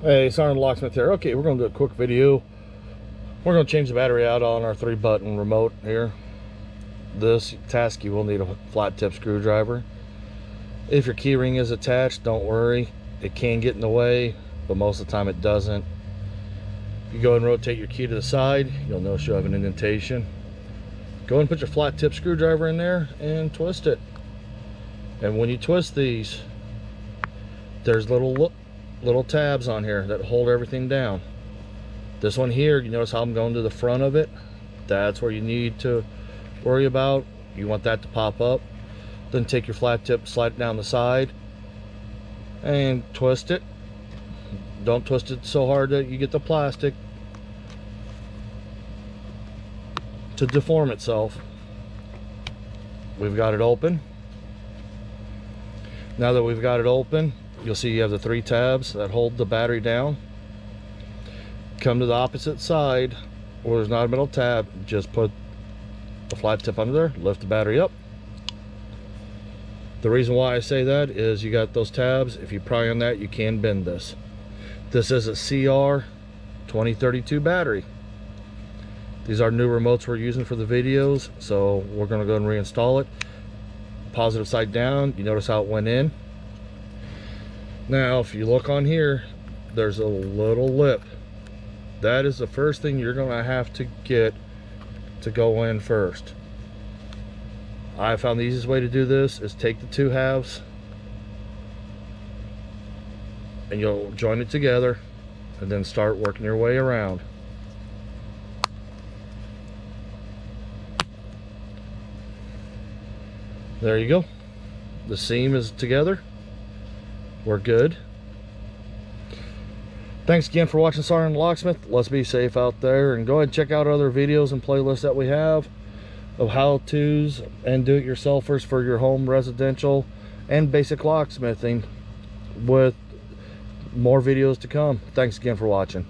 Hey, Sergeant Locksmith here. Okay, we're going to do a quick video. We're going to change the battery out on our 3-button remote here. This task, you will need a flat tip screwdriver. If your key ring is attached, don't worry. It can get in the way, but most of the time it doesn't. You go and rotate your key to the side, you'll notice you have an indentation. Go ahead and put your flat tip screwdriver in there and twist it. And when you twist these, there's little tabs on here that hold everything down. This one here, you notice how I'm going to the front of it? That's where you need to worry about. You want that to pop up. Then take your flat tip, slide it down the side, and twist it. Don't twist it so hard that you get the plastic to deform itself. We've got it open. Now that we've got it open, you'll see you have the 3 tabs that hold the battery down. Come to the opposite side where there's not a middle tab, just put the flat tip under there, lift the battery up. The reason why I say that is you got those tabs. If you pry on that, you can bend this. This is a CR 2032 battery. These are new remotes we're using for the videos, so we're going to go and reinstall it. Positive side down, you notice how it went in. Now if you look on here, there's a little lip. That is the first thing you're going to have to get to go in first. I found the easiest way to do this is take the 2 halves and you'll join it together and then start working your way around. There you go. The seam is together. We're good. Thanks again for watching Sergeant Locksmith. Let's be safe out there, and go ahead and check out other videos and playlists that we have of how-tos and do-it-yourselfers for your home, residential, and basic locksmithing, with more videos to come. Thanks again for watching.